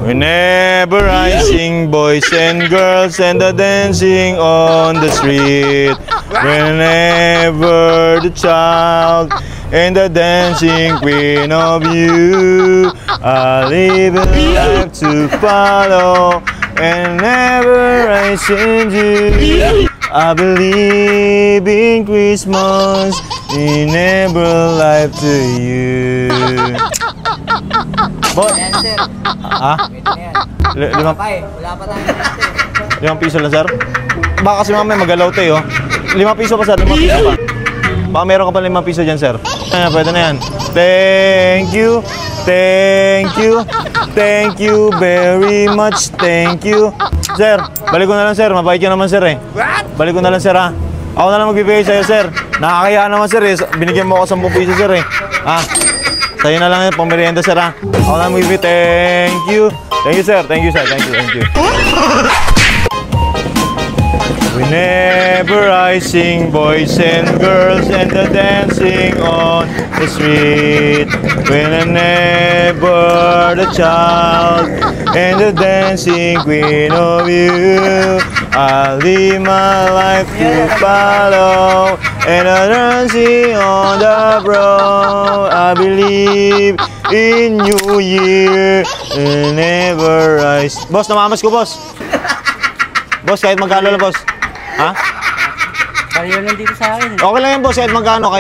Whenever I sing, boys and girls and the dancing on the street. Whenever the child and the dancing queen of you, I live a life to follow. Whenever I sing you, I believe in Christmas, in every life to you. Ayan, sir. Ha? Pwede na yan. Wala pa eh. Wala pa tayo. 5 piso lang, sir? Baka kasi mamaya magalaw tayo. 5 piso pa, sir. 5 piso pa. Baka meron ka pa 5 piso dyan, sir. Ayan, pwede na yan. Thank you. Thank you. Thank you very much. Thank you. Sir, balik ko na lang, sir. Mabait ka naman, sir, eh. Balik ko na lang, sir, ha? Ako na lang magbibigay sa'yo, sir. Nakakaya naman, sir, eh. Binigyan mo ako 10 piso, sir, eh. Ha? Sa'yo na lang yung pamerienda, sir, ha? Ako na magbibigay. Thank you. Thank you, sir. Thank you, sir. Thank you. Thank you. Whenever I sing, boys and girls and the dancing on the street. Whenever the child and the dancing queen of you, I live my life to follow. And the dancing on the road, I believe in New Year. Whenever I... Boss, namamas ko, boss. Boss, kahit magkano lang, boss. Ha? Baliw lang dito sa akin. Okay lang yan, boss. Kahit magkano.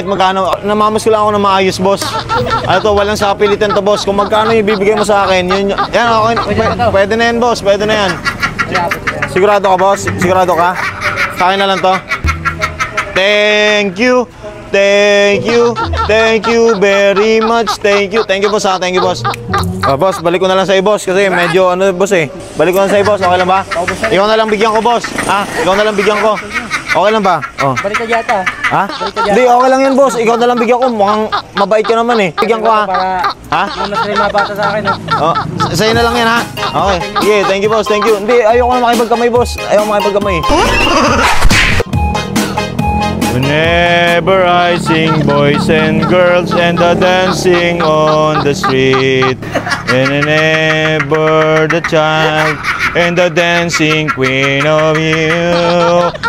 Namamas ko lang ako na maayos, boss. Ano to, walang sapilitan to, boss. Kung magkano yung ibibigay mo sa akin, yun. Yan, okay. Pwede na yan, boss. Pwede na yan. Sigurado ka, boss? Sigurado ka? Sa akin na lang to. Thank you. Thank you. Thank you very much. Thank you. Thank you, boss, ha. Thank you, boss. Boss, balik ko na lang sa'yo, boss. Kasi medyo, boss, eh. Balik ko na sa'yo, boss. Okay lang ba? Ikaw na lang bigyan ko, boss. Ha? Ikaw na lang bigyan ko. Okay lang ba? Oh. Balik ka dyan, ha? Hindi, okay lang yan, boss. Ikaw na lang bigyan ko. Mukhang mabait ka naman, eh. Bigyan ko, ha? Ha? Mas rin mabata sa akin, ha? Oh, sa'yo na lang yan, ha? Okay. Sige, thank you, boss. Thank you. Hindi, ayoko na makipagkamay, boss. Ayoko makipagkamay. Whenever I sing, boys and girls and the dancing on the street. Whenever the child and the dancing queen of you,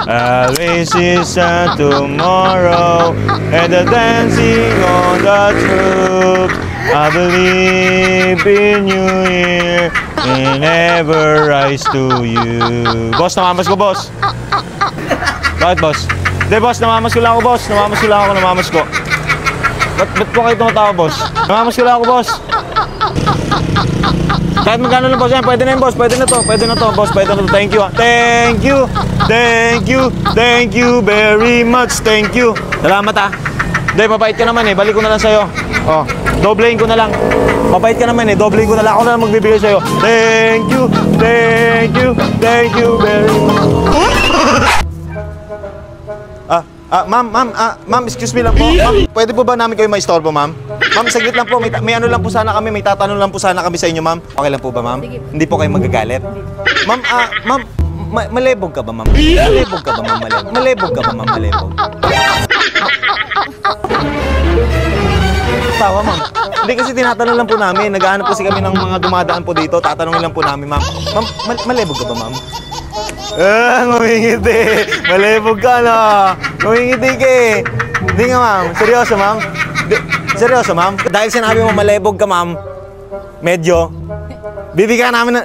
always is a tomorrow and the dancing on the troops. I believe in New Year and never rise to you. Boss, namamas ko, boss. Bakit, boss? Hindi, boss, namamas ko lang ako, boss. Namamas ko lang ako, namamas ko. Ba't po kayo tumatawa, boss? Namamas ko lang ako, boss. Kahit magkano lang, boss. Yan, pwede na yun, boss. Pwede na to, boss. Pwede na to. Thank you, ha. Thank you. Thank you. Thank you very much. Thank you. Salamat, ha. Hindi, mabait ka naman, eh. Balik ko na lang sa'yo. Oh, doblehin ko na lang. Mabait ka naman, eh. Doblehin ko na lang. Ako na lang magbibigay sa'yo. Thank you. Thank you. Thank you very much. Ma'am, excuse me lang po. Ma'am, pwede po ba namin kayo maistorbo, ma'am? Ma'am, saglit lang po. May ano lang po sana kami. May tatanong lang po sana kami sa inyo, ma'am. Okay lang po ba, ma'am? Hindi po kayo magagalit? Ma'am, ma'am, malebog ka ba, ma'am? Malebog ka ba, ma'am? Malebog ka ba, ma'am? Malebog? Tawa, ma'am. Hindi kasi tinatanong lang po namin. Naghahanap kasi kami ng mga dumadaan po dito. Tatanungin lang po namin, ma'am. Ma'am, malebog ka ba, ma'am? Ngumingiti. Malebog ka na. Ngumingiti ka eh. Hindi nga, ma'am. Seryoso, ma'am? Seryoso, ma'am? Dahil sinabi mo malebog ka, ma'am, medyo, bibigyan ka namin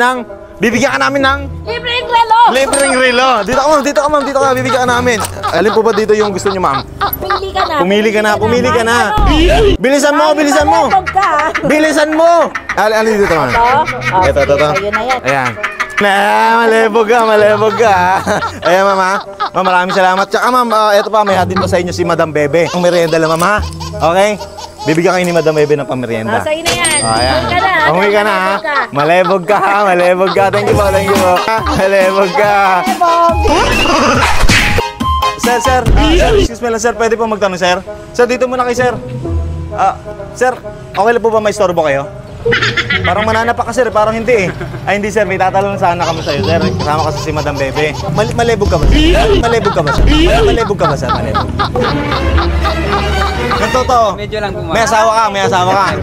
ng libreng relo! Libreng relo! Dito ka, ma'am. Dito ka, bibigyan ka namin. Alin po ba dito yung gusto niyo, ma'am? Pumili ka na. Bilisan mo! Bilisan mo! Alin dito, ma'am? Ito. Ayan. Malebog ka. Ayan, ma'am, ha? Ma'am, maraming salamat. Tsaka, ma'am, eto pa, may hatid pa sa inyo si Madam Bebe. Ang merienda lang, ma'am, ha? Okay? Bibigyan kayo ni Madam Bebe ng pamerienda. Sa'yo na yan. Ayan. Umuwi ka na, ha? Malebog ka. Thank you po. Malebog ka. Sir, excuse me lang, sir. Pwede po magtanong, sir? Sir, dito muna kay sir. Sir, okay lang po ba may istorbo kayo? Parang mananapa ka, sir. Parang hindi, eh. Ay, hindi, sir. May tatalong sana kami sa'yo, sir. Kasama kasi si Madam Bebe. Malebog ka ba, sir? Malebog ka ba, sir? Ang totoo. Medyo lang May asawa ka.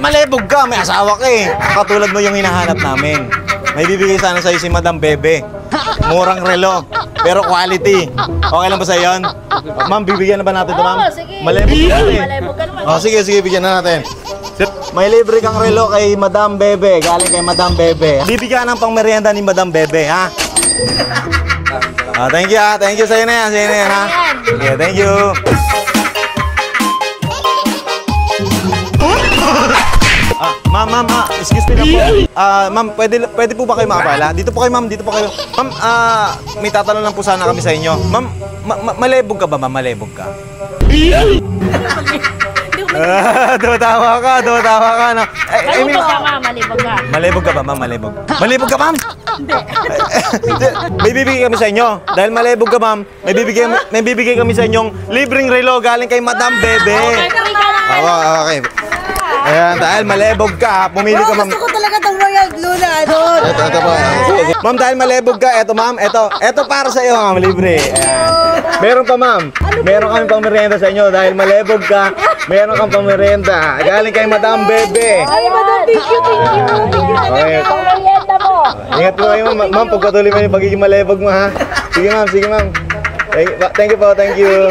Malebog ka, may asawa ka eh. Katulad mo yung hinahanap namin. May bibigay sana sa'yo si Madam Bebe. Murang relo, pero quality. Okay lang ba sa'yo yun? Ma'am, bibigyan na ba natin ito, ma'am? Oo, sige. Malebog ka eh. Malebog ka naman. Oh, sige, bigyan na natin. May libre kang relo kay Madam Bebe. Galing kay Madam Bebe. Bibigyan ng pang merienda ni Madam Bebe, ha? Thank you, ha? Thank you. Sa'yo na yan, ha? Yeah, thank you. Ma'am, excuse me lang po. Ma'am, pwede po ba kayo makapala? Dito po kayo, ma'am. Dito po kayo. Ma'am, may tatanong lang po sana kami sa inyo. Ma'am, malebog ka ba, ma'am? Malebog ka? Tumatawa ka. No? Malibog ka, ma. Malibog ka. Malebog ka ba, ma'am? Malebog ka, ma'am? Hindi. May bibigay kami sa inyo. Dahil malebog ka, ma'am, may bibigay kami sa inyong libreng relo galing kay Madam Bebe. Okay. Ayan, dahil malebog ka, pumili ka, ma'am. Gusto ko talaga itong Royal Blue na ano. Ito po. Ma'am, dahil malebog ka, eto ma'am, eto para sa iyo, ma'am, libre. Ayan. Meron pa, ma'am. Meron kami pang merienda sa inyo dahil malebog ka. Meron kang pang merienda. Galing kay Madam Bebe. Ay, madam, thank you. Okay. Ang merienda mo. Ingat po kayo, ma'am. Ma'am, pagpatuloy mo yung pagiging malebog mo, ha? Sige, ma'am. Thank you po. Thank you.